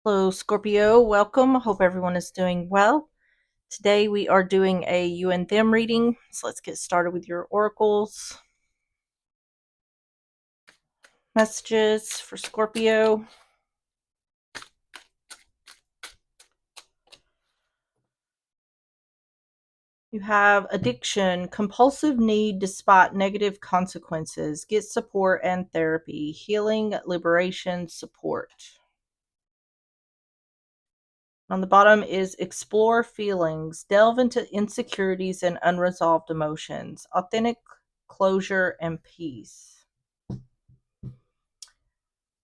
Hello, Scorpio. Welcome. Hope everyone is doing well. Today we are doing a you and them reading. So let's get started with your oracles. Messages for Scorpio. You have addiction, compulsive need despite negative consequences. Get support and therapy. Healing, liberation, support. On the bottom is explore feelings, delve into insecurities and unresolved emotions, authentic closure and peace.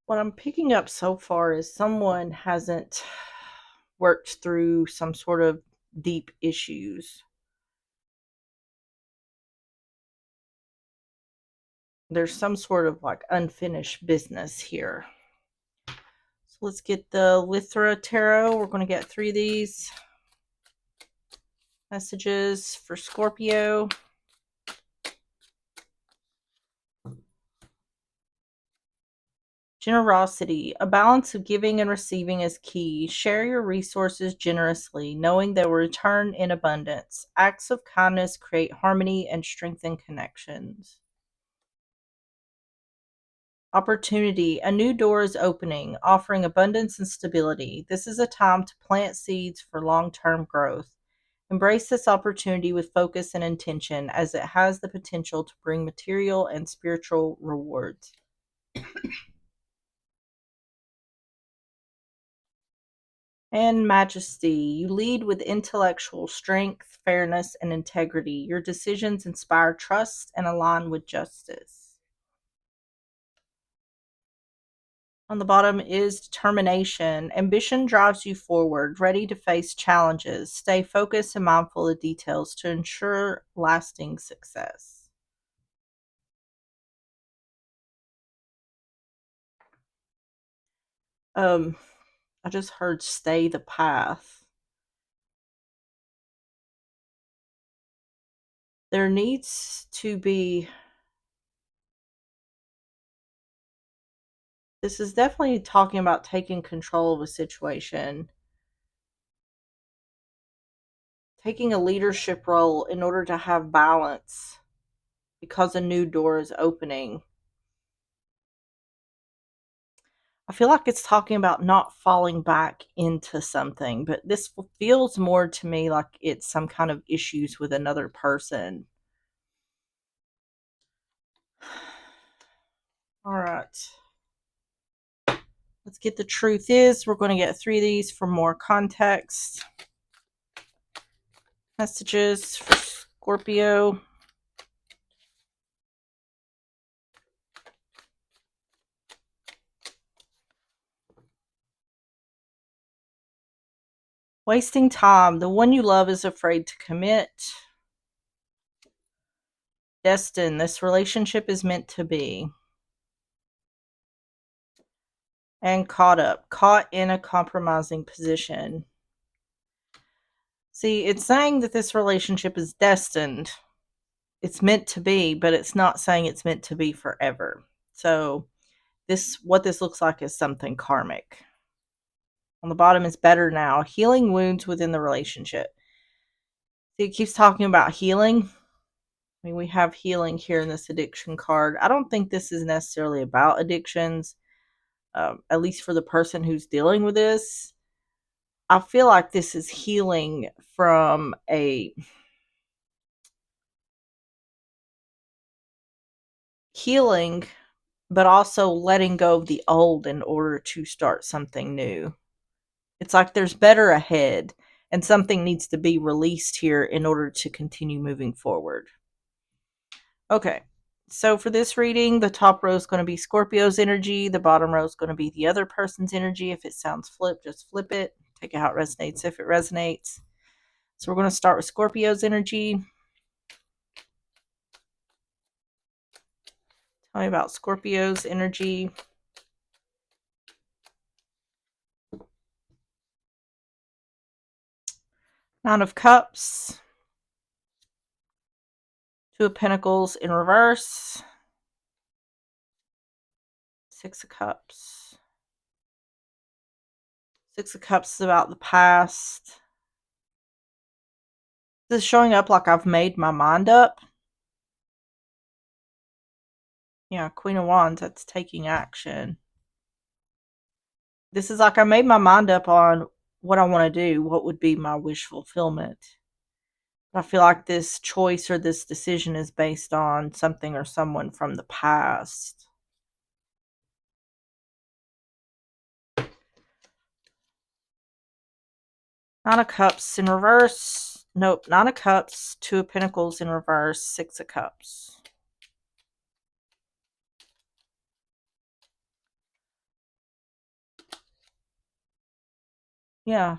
What I'm picking up so far is someone hasn't worked through some sort of deep issues. There's some sort of like unfinished business here. So let's get the Lithra Tarot. We're going to get 3 of these messages for Scorpio. Generosity. A balance of giving and receiving is key. Share your resources generously, knowing they will return in abundance. Acts of kindness create harmony and strengthen connections. Opportunity. A new door is opening, offering abundance and stability. This is a time to plant seeds for long-term growth. Embrace this opportunity with focus and intention, as it has the potential to bring material and spiritual rewards. And majesty. You lead with intellectual strength, fairness, and integrity. Your decisions inspire trust and align with justice. On the bottom is determination. Ambition drives you forward, ready to face challenges. Stay focused and mindful of details to ensure lasting success. I just heard stay the path. There needs to be, this is definitely talking about taking control of a situation, taking a leadership role in order to have balance because a new door is opening. I feel like it's talking about not falling back into something, but this feels more to me like it's some kind of issues with another person. All right. Let's get the truth is. We're going to get 3 of these for more context. Messages for Scorpio. Wasting time. The one you love is afraid to commit. Destined. This relationship is meant to be. And caught up. Caught in a compromising position. See, it's saying that this relationship is destined. It's meant to be, but it's not saying it's meant to be forever. So what this looks like is something karmic. On the bottom is better now. Healing wounds within the relationship. See, it keeps talking about healing. I mean, we have healing here in this addiction card. I don't think this is necessarily about addictions, at least for the person who's dealing with this. I feel like this is healing from a healing, but also letting go of the old in order to start something new. It's like there's better ahead, and something needs to be released here in order to continue moving forward. Okay, so for this reading, the top row is going to be Scorpio's energy. The bottom row is going to be the other person's energy. If it sounds flipped, just flip it. Take it how it resonates if it resonates. So we're going to start with Scorpio's energy. Tell me about Scorpio's energy. Nine of Cups. Two of Pentacles in reverse. Six of Cups. Six of Cups is about the past. This is showing up like I've made my mind up. Yeah, Queen of Wands, that's taking action. This is like I made my mind up on what I want to do, what would be my wish fulfillment. I feel like this choice or this decision is based on something or someone from the past. Nine of Cups in reverse. Nope, Nine of Cups, Two of Pentacles in reverse, Six of Cups. Yeah,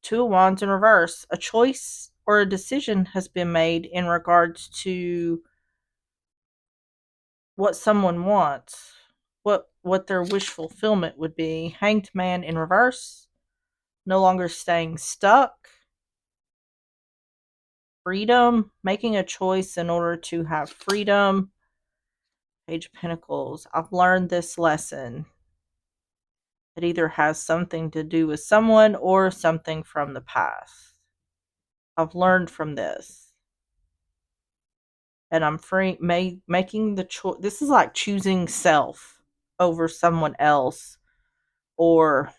Two of Wands in reverse. A choice or a decision has been made in regards to what someone wants, what their wish fulfillment would be. Hanged Man in reverse. No longer staying stuck. Freedom, making a choice in order to have freedom. Page of Pentacles. I've learned this lesson. It either has something to do with someone or something from the past. I've learned from this. And I'm free making the choice. This is like choosing self over someone else, or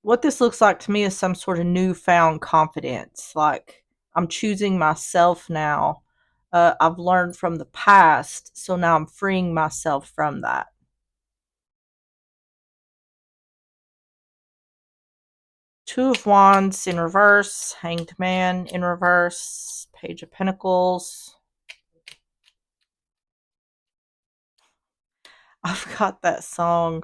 what this looks like to me is some sort of newfound confidence. Like I'm choosing myself now. I've learned from the past, so now I'm freeing myself from that. Two of Wands in reverse, Hanged Man in reverse, Page of Pentacles. I've got that song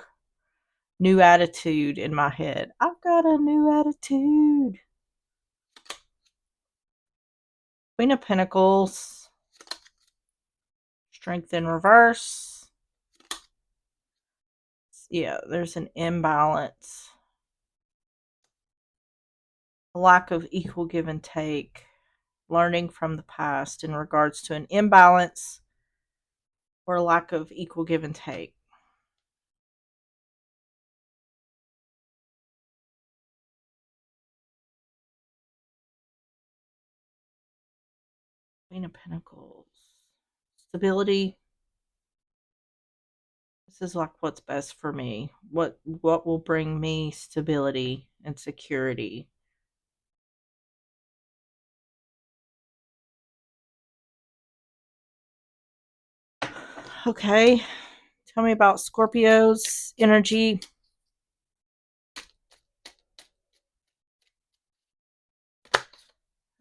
New Attitude in my head. I've got a new attitude. Queen of Pentacles, Strength in reverse. Yeah, there's an imbalance. A lack of equal give and take. Learning from the past in regards to an imbalance or a lack of equal give and take. Queen of Pentacles. Stability. This is like what's best for me. What will bring me stability and security. Okay. Tell me about Scorpio's energy.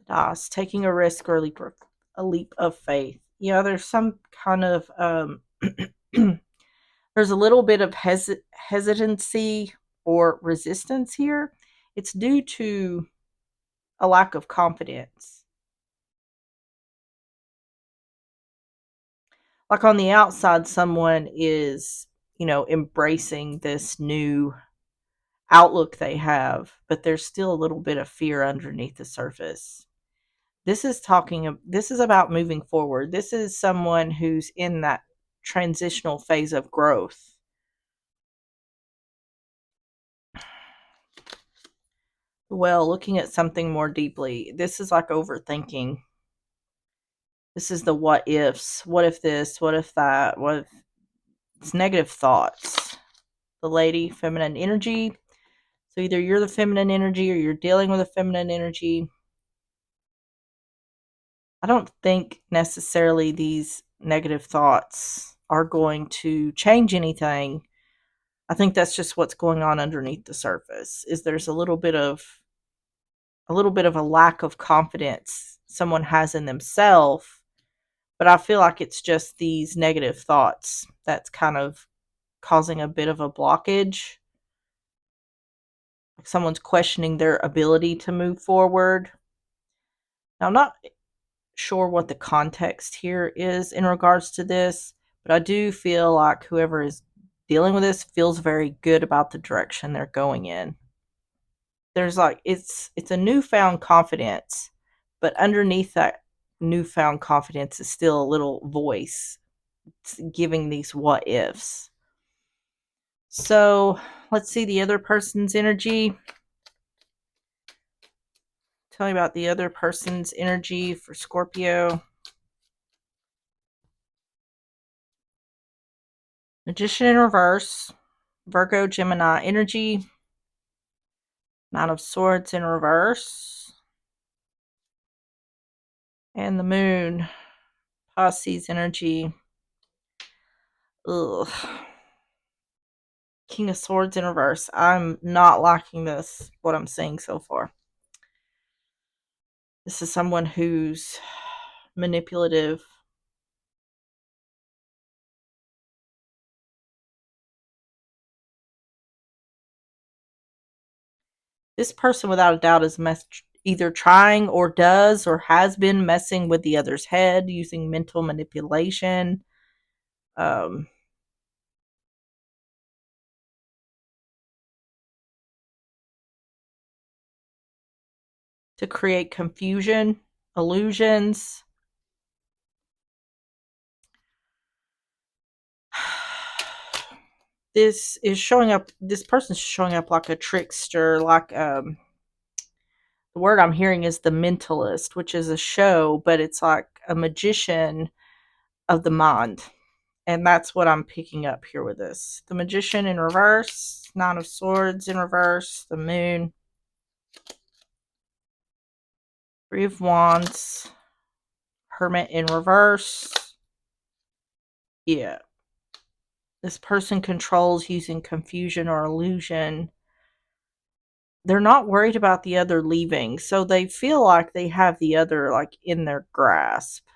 Das, taking a risk or a leap of faith. Yeah, there's some kind of there's a little bit of hesitancy or resistance here. It's due to a lack of confidence. Like on the outside, someone is, embracing this new outlook they have, but there's still a little bit of fear underneath the surface. This is about moving forward. This is someone who's in that transitional phase of growth. Well, looking at something more deeply, this is like overthinking. This is the what ifs. What if this? What if that? What if it's negative thoughts? The lady, feminine energy. So either you're the feminine energy or you're dealing with a feminine energy. I don't think necessarily these negative thoughts are going to change anything. I think that's just what's going on underneath the surface. Is there's a little bit of a lack of confidence someone has in themselves, but I feel like it's just these negative thoughts that's kind of causing a bit of a blockage. Like someone's questioning their ability to move forward. Now, I'm not sure what the context here is in regards to this, but I do feel like whoever is dealing with this feels very good about the direction they're going in. There's like it's a newfound confidence, but underneath that newfound confidence is still a little voice giving these what ifs. So let's see the other person's energy. Tell me about the other person's energy for Scorpio. Magician in reverse. Virgo, Gemini energy. Nine of Swords in reverse. And the Moon. Pisces energy. Ugh. King of Swords in reverse. I'm not liking this, what I'm seeing so far. This is someone who's manipulative. This person, without a doubt, is either trying or does or has been messing with the other's head using mental manipulation. Um, to create confusion, illusions. This is showing up, this person's showing up like a trickster, like the word I'm hearing is The Mentalist, which is a show, but it's like a magician of the mind. And that's what I'm picking up here with this. The Magician in reverse, Nine of Swords in reverse, the Moon, Three of Wands, Hermit in reverse. Yeah. This person controls using confusion or illusion. They're not worried about the other leaving, so they feel like they have the other like in their grasp.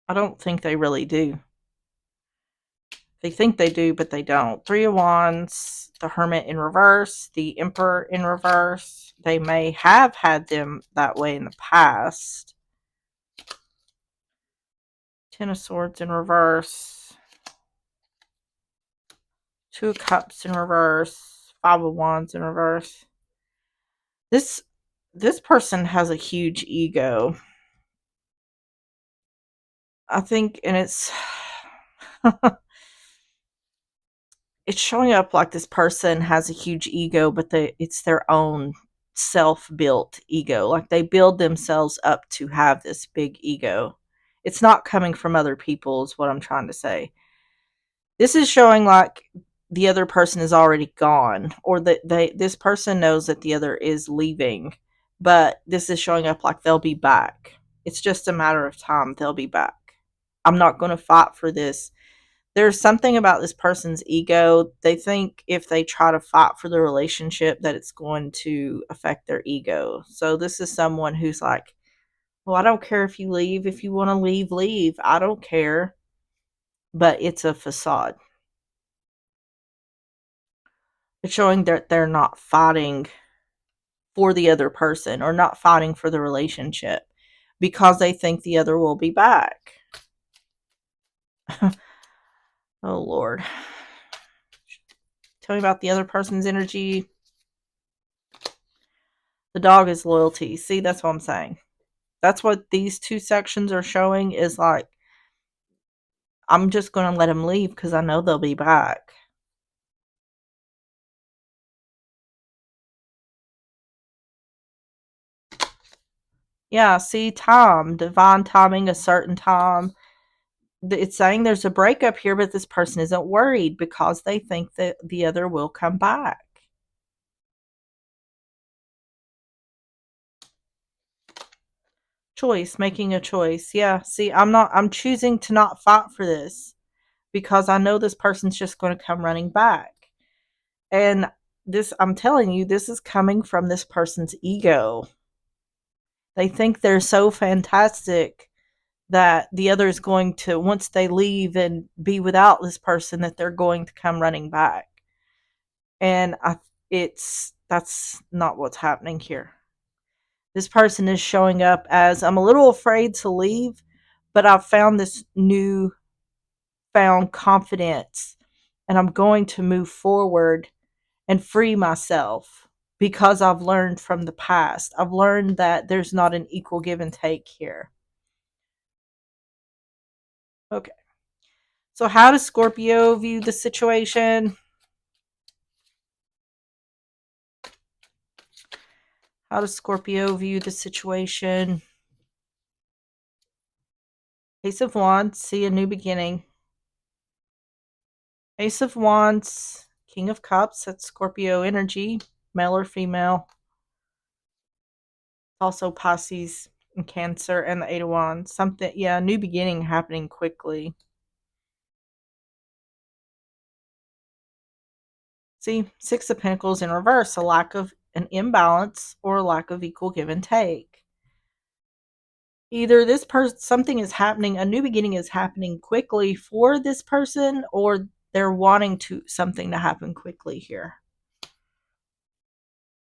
I don't think they really do. They think they do, but they don't. Three of Wands, the Hermit in reverse, the Emperor in reverse. They may have had them that way in the past. Ten of Swords in reverse. Two of Cups in reverse. Five of Wands in reverse. This person has a huge ego. I think, and it's it's showing up like this person has a huge ego, but it's their own self-built ego. Like they build themselves up to have this big ego. It's not coming from other people is what I'm trying to say. This is showing like the other person is already gone, or that this person knows that the other is leaving, but this is showing up like they'll be back. It's just a matter of time. They'll be back. I'm not going to fight for this. There's something about this person's ego. They think if they try to fight for the relationship that it's going to affect their ego. So this is someone who's like, well, I don't care if you leave. If you want to leave, leave. I don't care. But it's a facade. It's showing that they're not fighting for the other person or not fighting for the relationship because they think the other will be back. Oh, Lord. Tell me about the other person's energy. The dog is loyalty. See, that's what I'm saying. That's what these two sections are showing is like, I'm just going to let them leave because I know they'll be back. Yeah, see, time, divine timing, a certain time. It's saying there's a breakup here, but this person isn't worried because they think that the other will come back. Choice, making a choice. Yeah, see, I'm choosing to not fight for this because I know this person's just going to come running back. And this, I'm telling you, this is coming from this person's ego. They think they're so fantastic that the other is going to, once they leave and be without this person, that they're going to come running back. And that's not what's happening here. This person is showing up as, I'm a little afraid to leave, but I've found this new found confidence and I'm going to move forward and free myself because I've learned from the past. I've learned that there's not an equal give and take here. Okay. So, how does Scorpio view the situation? How does Scorpio view the situation? Ace of Wands, see a new beginning. Ace of Wands, King of Cups, that's Scorpio energy, male or female. Also Pisces and Cancer, and the Eight of Wands. Something, yeah, new beginning happening quickly. See, Six of Pentacles in reverse, a lack of an imbalance or a lack of equal give and take. Either this person, something is happening, a new beginning is happening quickly for this person, or they're wanting to something to happen quickly here.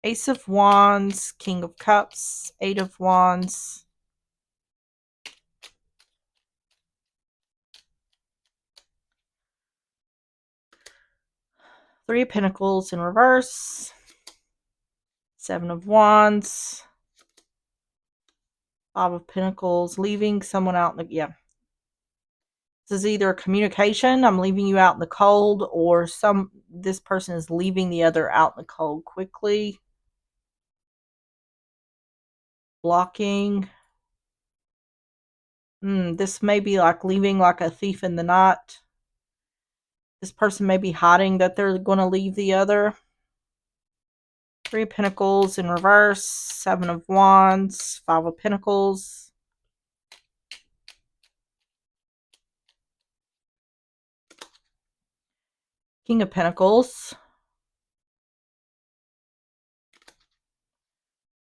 Ace of Wands, King of Cups, Eight of Wands. Three of Pentacles in reverse. Seven of Wands. Five of Pentacles, leaving someone out in the, yeah. This is either communication, I'm leaving you out in the cold, or this person is leaving the other out in the cold quickly. Blocking. This may be like leaving like a thief in the night. This person may be hiding that they're going to leave the other. Three of Pentacles in reverse. Seven of Wands. Five of Pentacles. King of Pentacles.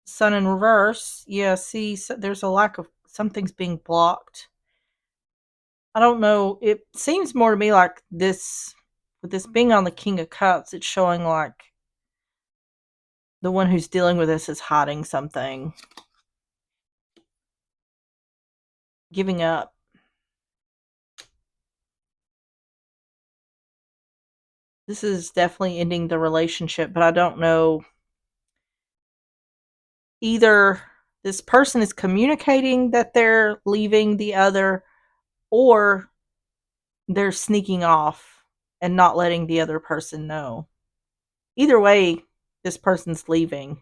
Sun in reverse. Yeah, see, so there's a lack of, something's being blocked. I don't know. It seems more to me like this, with this being on the King of Cups, it's showing like the one who's dealing with this is hiding something. Giving up. This is definitely ending the relationship, but I don't know. Either this person is communicating that they're leaving the other, or they're sneaking off and not letting the other person know. Either way, this person's leaving.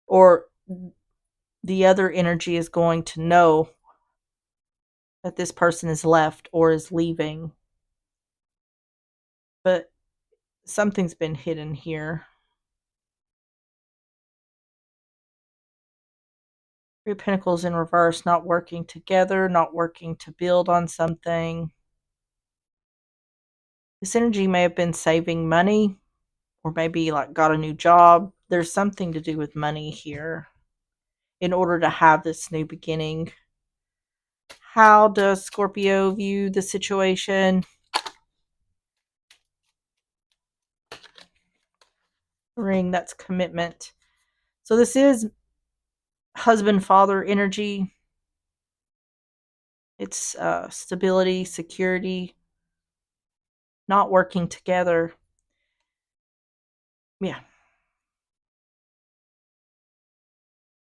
Or the other energy is going to know that this person is left or is leaving. But something's been hidden here. Three of Pentacles in reverse, not working together, not working to build on something. This energy may have been saving money, or maybe like got a new job. There's something to do with money here in order to have this new beginning. How does Scorpio view the situation? Ring, that's commitment. So this is husband father energy. It's stability, security, not working together. Yeah.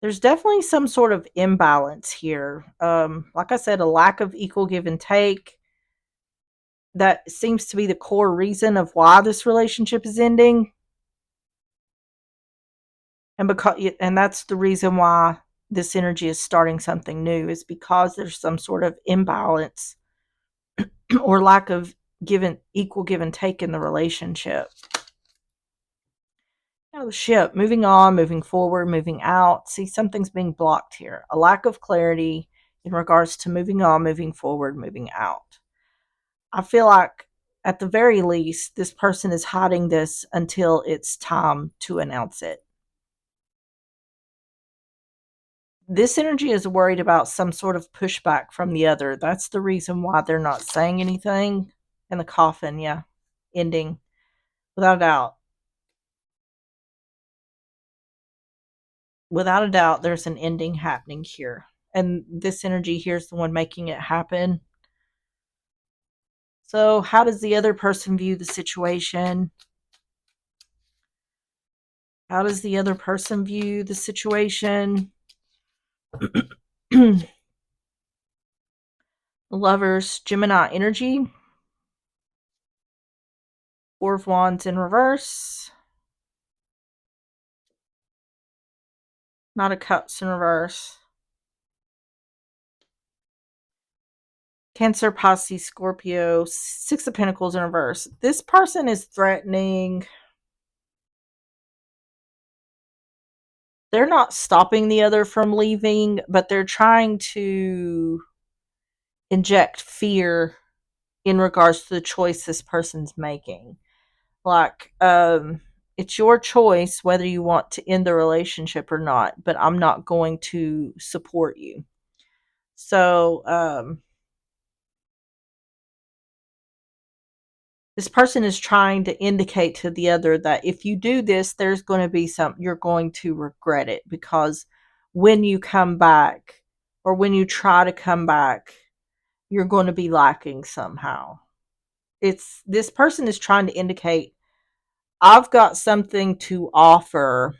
There's definitely some sort of imbalance here. Like I said, a lack of equal give and take. That seems to be the core reason of why this relationship is ending. And that's the reason why this energy is starting something new, is because there's some sort of imbalance or lack of equal give and take in the relationship. Now the ship, moving on, moving forward, moving out. See, something's being blocked here. A lack of clarity in regards to moving on, moving forward, moving out. I feel like at the very least, this person is hiding this until it's time to announce it. This energy is worried about some sort of pushback from the other. That's the reason why they're not saying anything. And the coffin, yeah, ending. Without a doubt. Without a doubt, there's an ending happening here. And this energy here is the one making it happen. So how does the other person view the situation? How does the other person view the situation? Lovers, Gemini energy. Four of Wands in reverse. Knight of Cups in reverse. Cancer, Pisces, Scorpio, Six of Pentacles in reverse. This person is threatening. They're not stopping the other from leaving, but they're trying to inject fear in regards to the choice this person's making. Like, it's your choice whether you want to end the relationship or not, but I'm not going to support you. So, this person is trying to indicate to the other that if you do this, there's going to be something you're going to regret it, because when you come back or when you try to come back, you're going to be lacking somehow. It's this person is trying to indicate, I've got something to offer.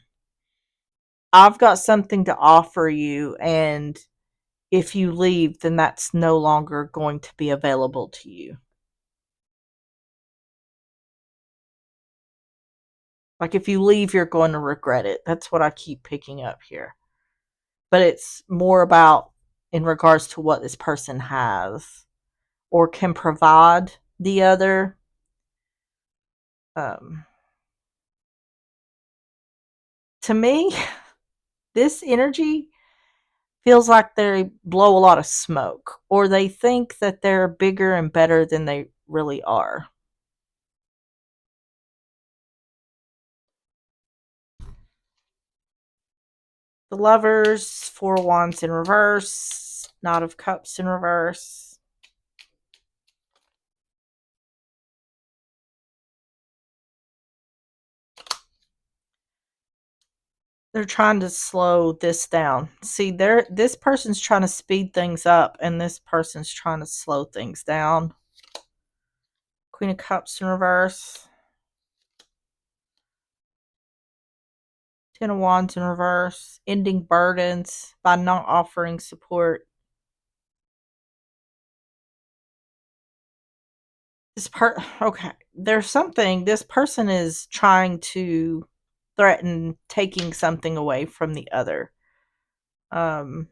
I've got something to offer you, and if you leave, then that's no longer going to be available to you. Like, if you leave, you're going to regret it. That's what I keep picking up here. But it's more about in regards to what this person has or can provide the other. Um, to me, this energy feels like they blow a lot of smoke, or they think that they're bigger and better than they really are. The Lovers, Four of Wands in reverse, Knight of Cups in reverse. They're trying to slow this down. See, this person's trying to speed things up, and this person's trying to slow things down. Queen of Cups in reverse. Ten of Wands in reverse. Ending burdens by not offering support. Okay, there's something. This person is trying to threaten taking something away from the other. Um,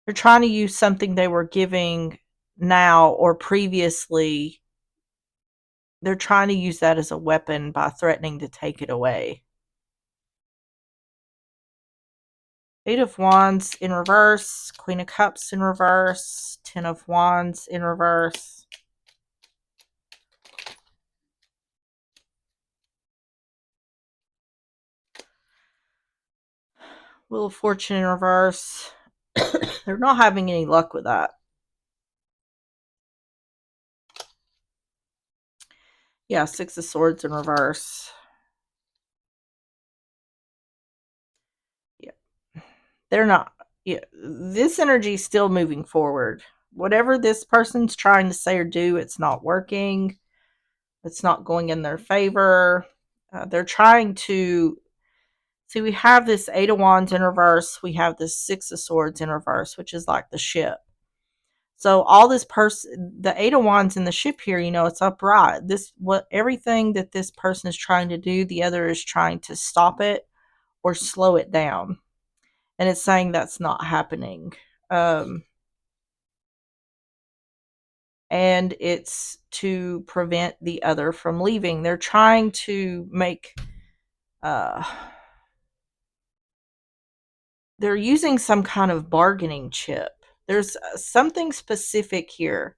they're trying to use something they were giving now or previously. They're trying to use that as a weapon by threatening to take it away. Eight of Wands in reverse, Queen of Cups in reverse, Ten of Wands in reverse. Wheel of Fortune in reverse. They're not having any luck with that. Yeah, Six of Swords in reverse. Yeah. They're not. Yeah, this energy is still moving forward. Whatever this person's trying to say or do, it's not working. It's not going in their favor. They're trying to. See, we have this Eight of Wands in reverse. We have this Six of Swords in reverse, which is like the ship. So all this person, the Eight of Wands in the ship here, it's upright. Everything that this person is trying to do, the other is trying to stop it or slow it down. And it's saying that's not happening. And it's to prevent the other from leaving. They're trying to make, they're using some kind of bargaining chip. There's something specific here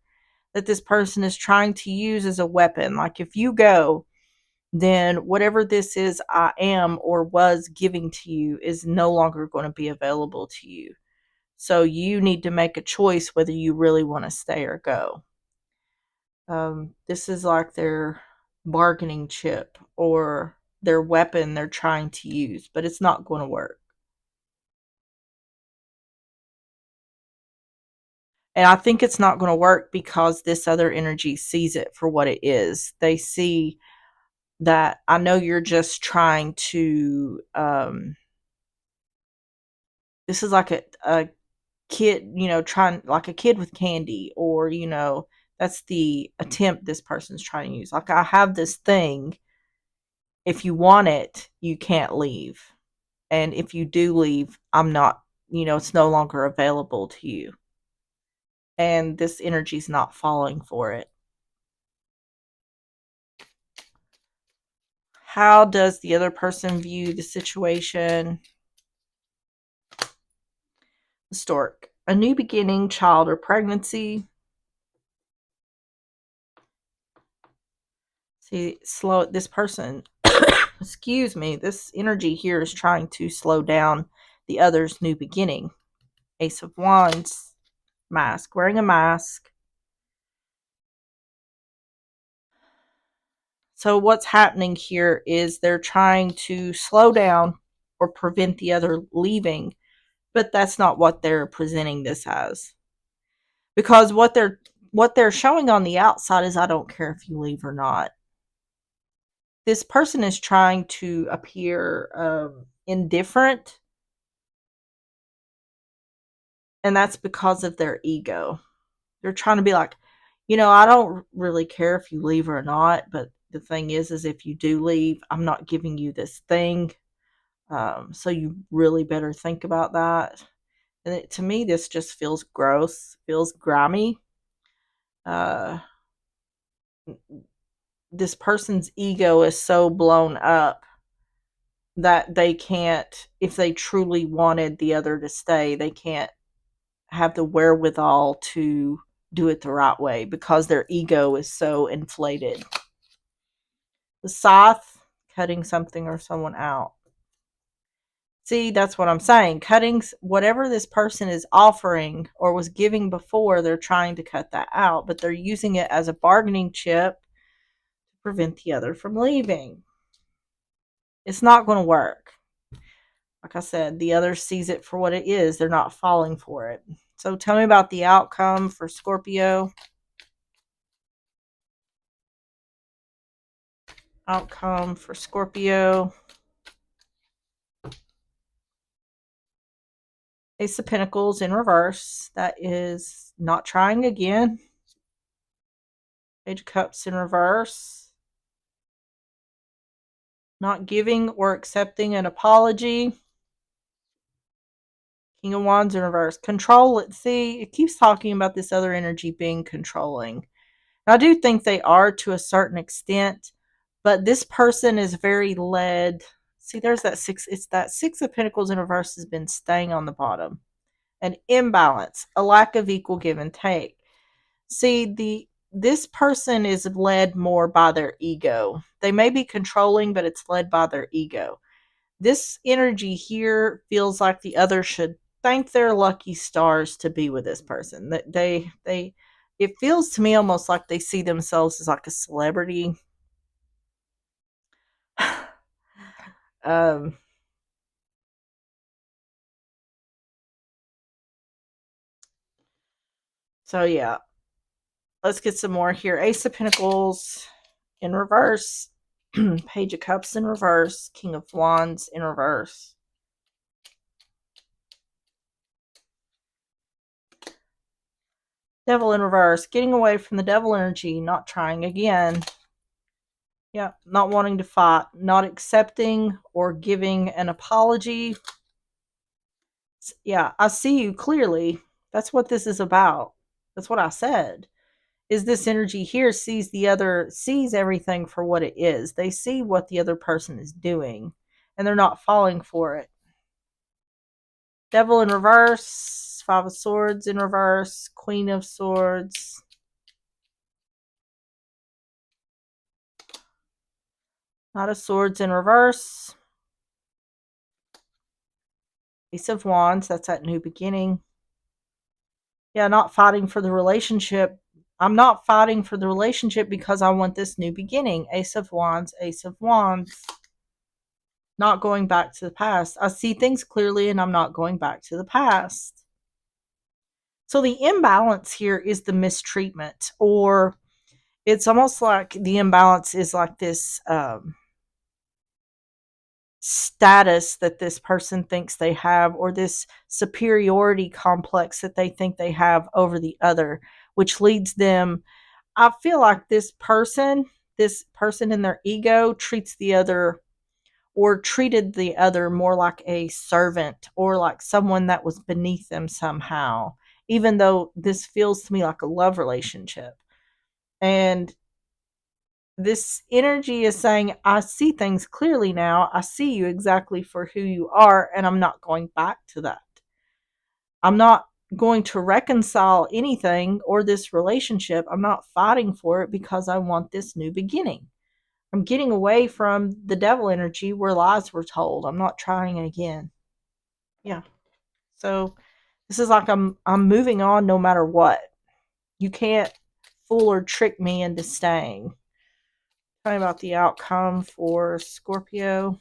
that this person is trying to use as a weapon. Like, if you go, then whatever this is I am or was giving to you is no longer going to be available to you. So you need to make a choice whether you really want to stay or go. This is like their bargaining chip or their weapon they're trying to use, but it's not going to work. And I think it's not going to work because this other energy sees it for what it is. They see that I know you're just trying to this is like a kid, trying like a kid with candy, or that's the attempt this person's trying to use. Like, I have this thing, if you want it, you can't leave. And if you do leave, I'm not, it's no longer available to you. And this energy's not falling for it. How does the other person view the situation? The stork. A new beginning, child, or pregnancy. See, slow this person, excuse me, this energy here is trying to slow down the other's new beginning. Ace of Wands, mask, wearing a mask. So what's happening here is they're trying to slow down or prevent the other leaving, but that's not what they're presenting this as. Because what they're showing on the outside is, I don't care if you leave or not. This person is trying to appear indifferent, and that's because of their ego. They're trying to be like, I don't really care if you leave or not, but the thing is if you do leave, I'm not giving you this thing. So you really better think about that. And to me, this just feels gross, feels grimy. Uh, this person's ego is so blown up that they can't, if they truly wanted the other to stay, they can't have the wherewithal to do it the right way because their ego is so inflated. The scythe, cutting something or someone out. See, that's what I'm saying. Cutting whatever this person is offering or was giving before, they're trying to cut that out, but they're using it as a bargaining chip to prevent the other from leaving. It's not going to work. Like I said, the other sees it for what it is. They're not falling for it. So tell me about the outcome for Scorpio. Outcome for Scorpio. Ace of Pentacles in reverse. That is not trying again. Page of Cups in reverse. Not giving or accepting an apology. King of Wands in reverse. Control. Let's see. It keeps talking about this other energy being controlling. And I do think they are to a certain extent, but this person is very led. See, there's that six. It's that Six of Pentacles in reverse has been staying on the bottom. An imbalance, a lack of equal give and take. See, this person is led more by their ego. They may be controlling, but it's led by their ego. This energy here feels like the other should thank their lucky stars to be with this person. That they it feels to me almost like they see themselves as like a celebrity. um so yeah, let's get some more here. Ace of Pentacles in reverse. Page of Cups in reverse. King of Wands in reverse. Devil in reverse. Getting away from the devil energy. Not trying again. Yeah, not wanting to fight. Not accepting or giving an apology. Yeah, I see you clearly. That's what this is about. That's what I said. Is this energy here sees everything for what it is. They see what the other person is doing, and they're not falling for it. Devil in reverse, Five of Swords in reverse, Queen of Swords. Knight of Swords in reverse. Ace of Wands, that's that new beginning. Yeah, not fighting for the relationship. I'm not fighting for the relationship because I want this new beginning. Ace of Wands, Ace of Wands. Not going back to the past. I see things clearly and I'm not going back to the past. So the imbalance here is the mistreatment, or It's almost like the imbalance is like this status that this person thinks they have, or this superiority complex that they think they have over the other, which leads them. I feel like this person in their ego treats the other, or treated the other more like a servant, or like someone that was beneath them somehow, even though this feels to me like a love relationship. And this energy is saying, I see things clearly now. I see you exactly for who you are, and I'm not going back to that. I'm not going to reconcile anything or this relationship. I'm not fighting for it because I want this new beginning. I'm getting away from the devil energy where lies were told. I'm not trying again. Yeah. So this is like I'm moving on no matter what. You can't fool or trick me into staying. Talking about the outcome for Scorpio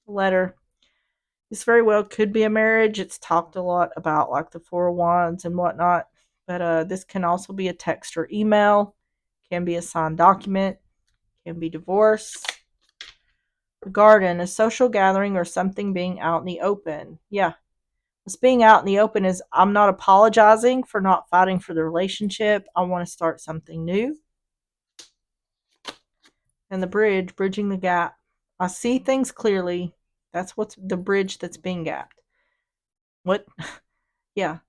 letter. This very well could be a marriage. It's talked a lot about like the Four of Wands and whatnot. But this can also be a text or email, can be a signed document, can be divorce. The garden, a social gathering or something being out in the open. Yeah. This being out in the open is I'm not apologizing for not fighting for the relationship. I want to start something new. And the bridge, bridging the gap. I see things clearly. That's what's the bridge that's being gapped. What? Yeah.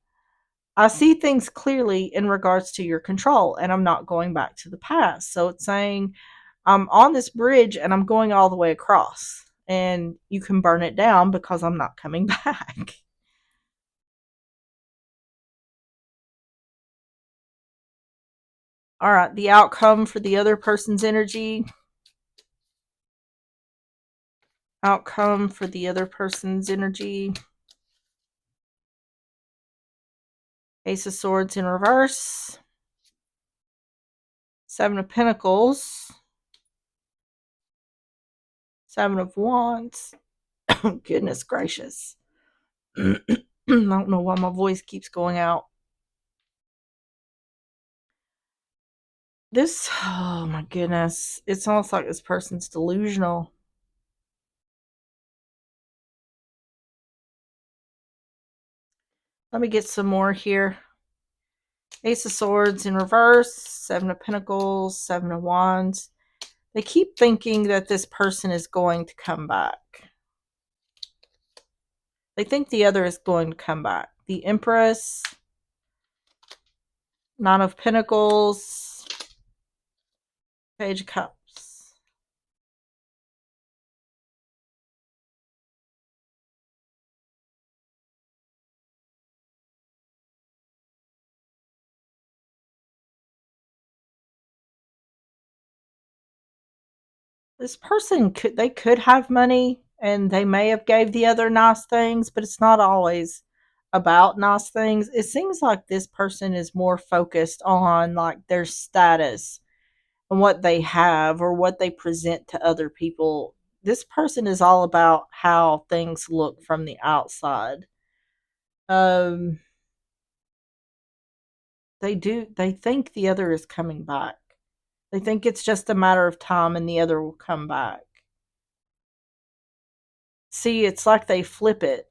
I see things clearly in regards to your control, and I'm not going back to the past. So it's saying I'm on this bridge and I'm going all the way across, and you can burn it down because I'm not coming back. All right, the outcome for the other person's energy. Outcome for the other person's energy. Ace of Swords in reverse. Seven of Pentacles. Seven of Wands. Goodness gracious. I don't know why my voice keeps going out. Oh my goodness. It's almost like this person's delusional. Let me get some more here. Ace of Swords in reverse, Seven of Pentacles, Seven of Wands. They keep thinking that this person is going to come back. They think the other is going to come back. The Empress, Nine of Pentacles, Page of Cups. This person could have money, and they may have gave the other nice things, but it's not always about nice things. It seems like this person is more focused on like their status and what they have or what they present to other people. This person is all about how things look from the outside. Um they think the other is coming back. They think it's just a matter of time and the other will come back. See, it's like they flip it.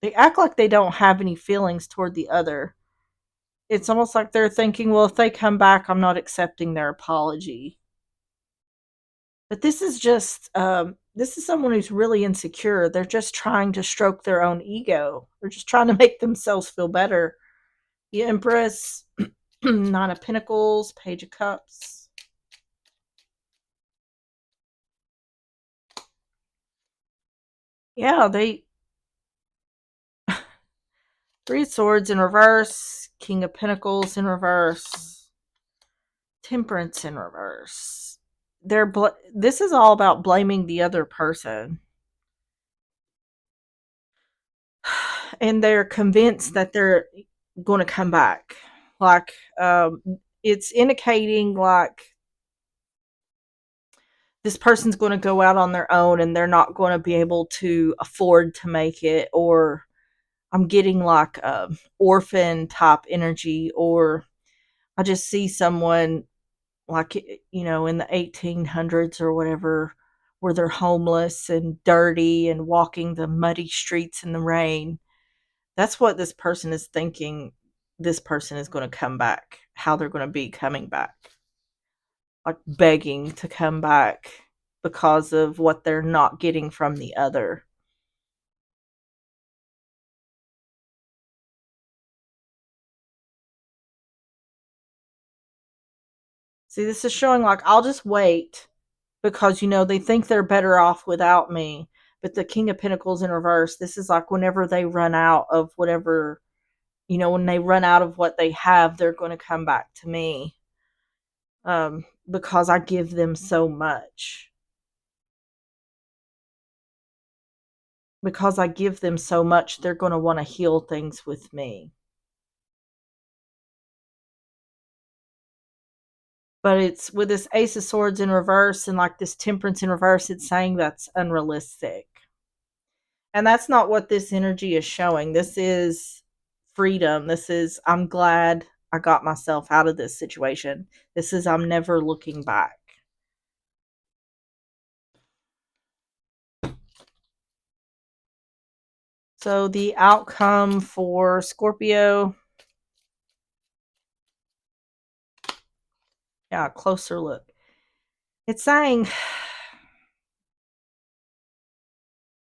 They act like they don't have any feelings toward the other. It's almost like they're thinking, well, if they come back, I'm not accepting their apology. But this is someone who's really insecure. They're just trying to stroke their own ego. They're just trying to make themselves feel better. The Empress, Nine of Pentacles, Page of Cups. Yeah, they Three of Swords in reverse, King of Pentacles in reverse, Temperance in reverse. This is all about blaming the other person. And they're convinced that they're going to come back. Like, it's indicating like this person's going to go out on their own and they're not going to be able to afford to make it, or I'm getting like orphan type energy, or I just see someone like, in the 1800s or whatever, where they're homeless and dirty and walking the muddy streets in the rain. That's what this person is thinking this person is going to come back, how they're going to be coming back. Like begging to come back because of what they're not getting from the other. See, this is showing like I'll just wait because they think they're better off without me. But the King of Pentacles in reverse, this is like whenever they run out of whatever, when they run out of what they have, they're going to come back to me, because I give them so much. Because I give them so much, they're going to want to heal things with me. But it's with this Ace of Swords in reverse and like this Temperance in reverse, it's saying that's unrealistic. And that's not what this energy is showing. This is freedom. This is, I'm glad I got myself out of this situation. This is, I'm never looking back. So the outcome for Scorpio, yeah, closer look. It's saying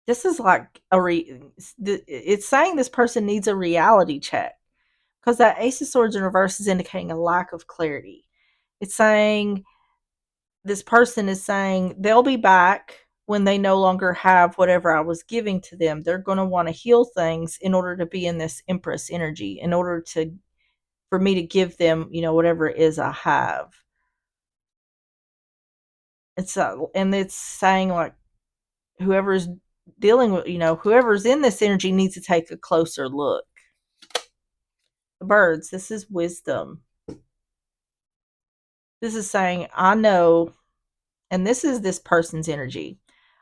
this is like it's saying this person needs a reality check, because that Ace of Swords in reverse is indicating a lack of clarity. It's saying this person is saying they'll be back when they no longer have whatever I was giving to them. They're going to want to heal things in order to be in this Empress energy, in order to for me to give them, whatever it is I have. And it's saying like whoever's dealing with, whoever's in this energy needs to take a closer look. The birds, this is wisdom. This is saying, I know, and this is this person's energy.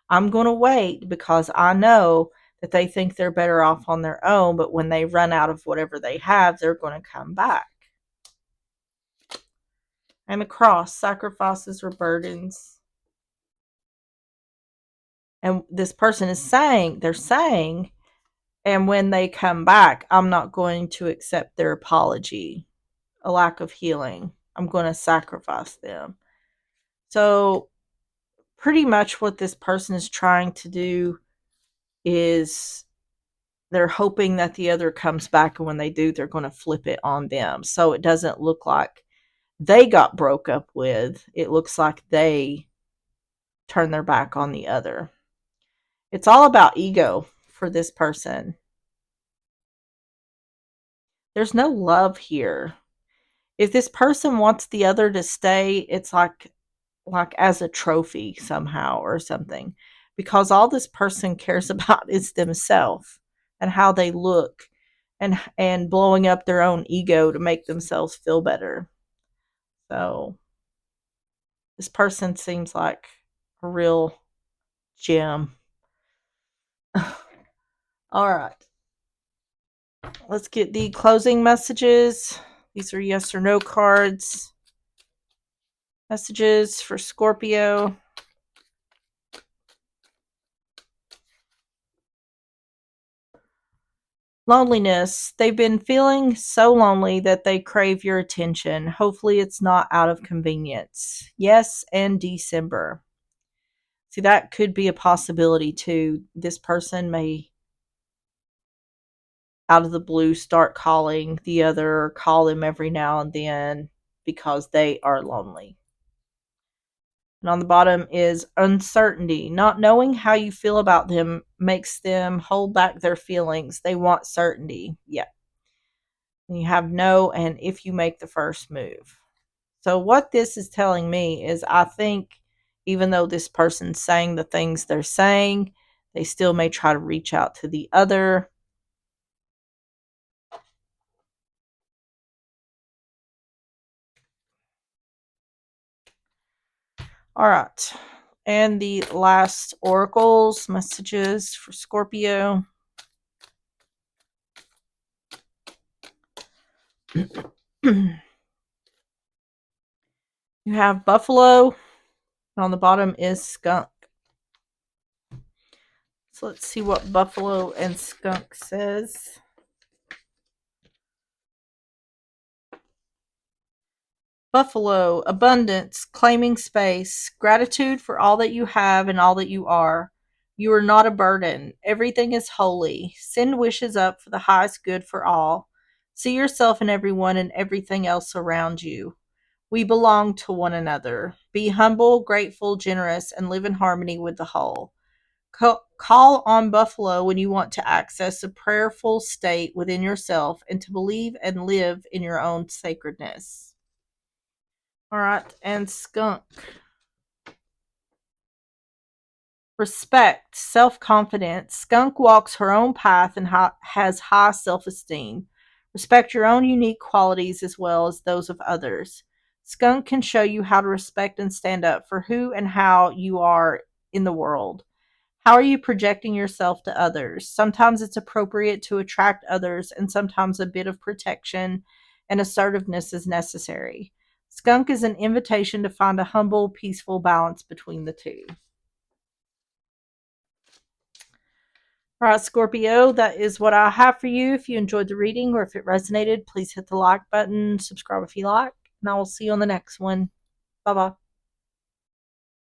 I'm going to wait because I know that they think they're better off on their own, but when they run out of whatever they have, they're going to come back. And the cross, sacrifices or burdens. And this person is saying, they're saying, and when they come back, I'm not going to accept their apology, a lack of healing. I'm going to sacrifice them. So, pretty much what this person is trying to do is they're hoping that the other comes back, and when they do, they're going to flip it on them. So it doesn't look like they got broke up with. It looks like they turn their back on the other. It's all about ego for this person. There's no love here. If this person wants the other to stay, it's like as a trophy somehow or something, because all this person cares about is themselves and how they look, and blowing up their own ego to make themselves feel better. So this person seems like a real gem. All right, let's get the closing messages. These are yes or no cards. Messages for Scorpio. Loneliness. They've been feeling so lonely that they crave your attention. Hopefully, it's not out of convenience. Yes, and December. See, that could be a possibility too. This person may, out of the blue, start calling the other, or call them every now and then because they are lonely. And on the bottom is uncertainty. Not knowing how you feel about them makes them hold back their feelings. They want certainty. Yeah. And you have no, and if you make the first move. So what this is telling me is, I think even though this person's saying the things they're saying, they still may try to reach out to the other. All right. And the last oracles messages for Scorpio. You have buffalo, and on the bottom is skunk. So let's see what buffalo and skunk says. Buffalo, abundance, claiming space, gratitude for all that you have and all that you are. You are not a burden. Everything is holy. Send wishes up for the highest good for all. See yourself in everyone and everything else around you. We belong to one another. Be humble, grateful, generous, and live in harmony with the whole. Call on Buffalo when you want to access a prayerful state within yourself and to believe and live in your own sacredness. All right, and skunk. Respect, self confidence. Skunk walks her own path and has high self esteem. Respect your own unique qualities as well as those of others. Skunk can show you how to respect and stand up for who and how you are in the world. How are you projecting yourself to others? Sometimes it's appropriate to attract others, and sometimes a bit of protection and assertiveness is necessary. Skunk is an invitation to find a humble, peaceful balance between the two. All right, Scorpio, that is what I have for you. If you enjoyed the reading or if it resonated, please hit the like button, subscribe if you like, and I will see you on the next one. Bye bye.